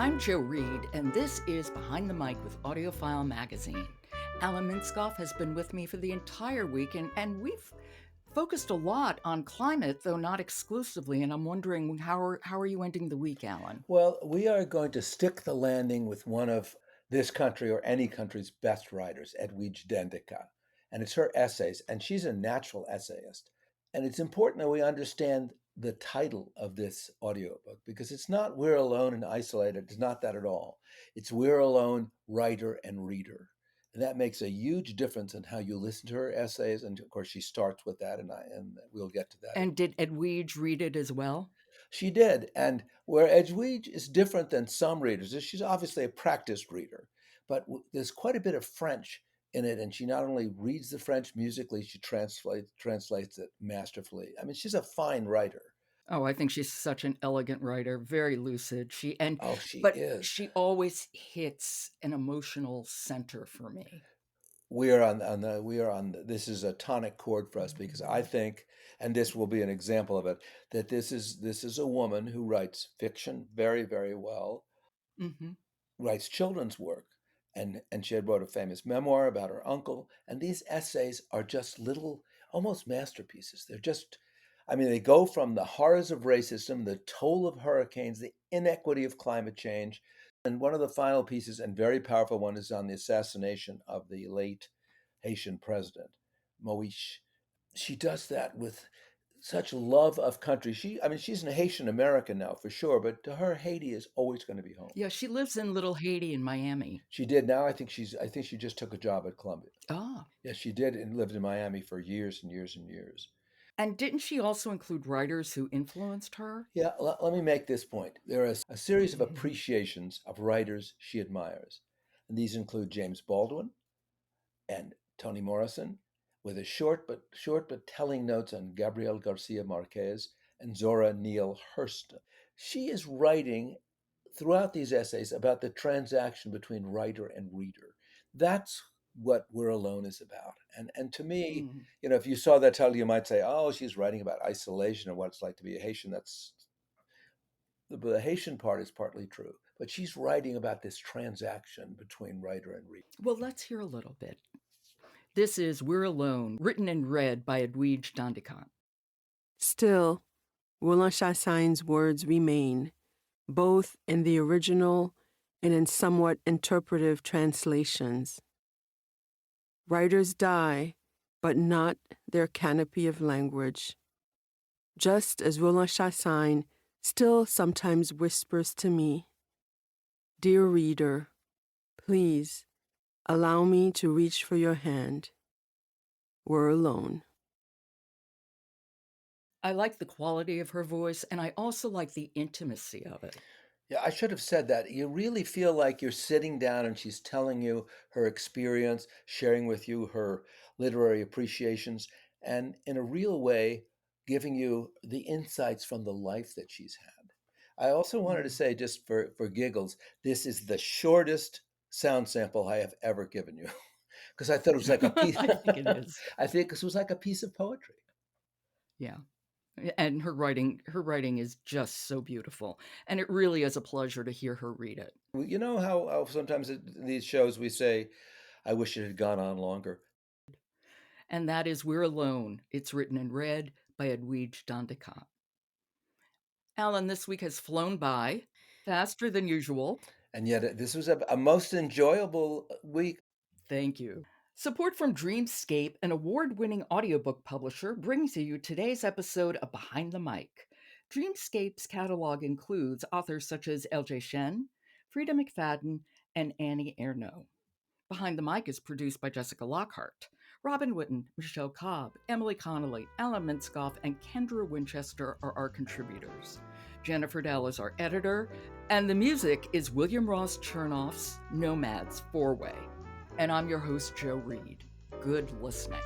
I'm Joe Reed, and this is Behind the Mic with AudioFile magazine. Alan Minskoff has been with me for the entire week, and we've focused a lot on climate, though not exclusively, and I'm wondering, how are you ending the week, Alan? Well, we are going to stick the landing with one of this country or any country's best writers, Edwidge Danticat. And it's her essays, and she's a natural essayist. And it's important that we understand the title of this audiobook because it's not We're Alone and Isolated. It's not that at all. It's We're Alone, Writer and Reader. And that makes a huge difference in how you listen to her essays. And of course, she starts with that, and we'll get to that. And did Edwidge read it as well? She did. And where Edwidge is different than some readers is she's obviously a practiced reader, but there's quite a bit of French in it. And she not only reads the French musically, she translates it masterfully. I mean, she's a fine writer. Oh, I think she's such an elegant writer, very lucid. Oh, she But is. she always hits an emotional center for me. This is a tonic chord for us because I think, and this will be an example of it, that this is a woman who writes fiction very, very well, Mm-hmm. writes children's work, and she had wrote a famous memoir about her uncle, and these essays are just little, almost masterpieces. They're just, I mean, they go from the horrors of racism, the toll of hurricanes, the inequity of climate change, and one of the final pieces, and very powerful one, is on the assassination of the late Haitian president, Moïse. She does that with such love of country. She's an Haitian American now for sure, but to her, Haiti is always going to be home. Yeah, she lives in Little Haiti in Miami. She did. Now I think she just took a job at Columbia. Ah. Yes, she did, and lived in Miami for years and years and years. And didn't she also include writers who influenced her? Yeah, let me make this point. There is a series of appreciations of writers she admires, and these include James Baldwin and Toni Morrison, with a short but telling notes on Gabriel Garcia Marquez and Zora Neale Hurston. She is writing throughout these essays about the transaction between writer and reader. That's what We're Alone is about. And to me, Mm. if you saw that title, you might say, oh, she's writing about isolation and what it's like to be a Haitian. That's the Haitian part is partly true, but she's writing about this transaction between writer and reader. Well, let's hear a little bit. This is We're Alone, written and read by Edwidge Danticat. Still, Roland Chassaign's words remain, both in the original and in somewhat interpretive translations. Writers die, but not their canopy of language. Just as Roland Chassaign still sometimes whispers to me, "Dear reader, please allow me to reach for your hand. We're alone." I like the quality of her voice, and I also like the intimacy of it. Yeah, I should have said that. You really feel like you're sitting down and she's telling you her experience, sharing with you her literary appreciations, and in a real way, giving you the insights from the life that she's had. I also wanted to say, just for giggles, this is the shortest sound sample I have ever given you. Because I thought it was like a piece. I think it is. I think it was like a piece of poetry. Yeah. And her writing is just so beautiful. And it really is a pleasure to hear her read it. You know how sometimes in these shows we say, I wish it had gone on longer. And that is We're Alone. It's written and read by Edwidge Danticat. Alan, this week has flown by faster than usual. And yet this was a most enjoyable week. Thank you. Support from Dreamscape, an award-winning audiobook publisher, brings you today's episode of Behind the Mic. Dreamscape's catalog includes authors such as L.J. Shen, Frida McFadden, and Annie Ernaux. Behind the Mic is produced by Jessica Lockhart. Robin Witten, Michelle Cobb, Emily Connolly, Alan Minskoff, and Kendra Winchester are our contributors. Jennifer Dell is our editor, and the music is William Ross Chernoff's Nomads 4-Way. And I'm your host, Joe Reed. Good listening.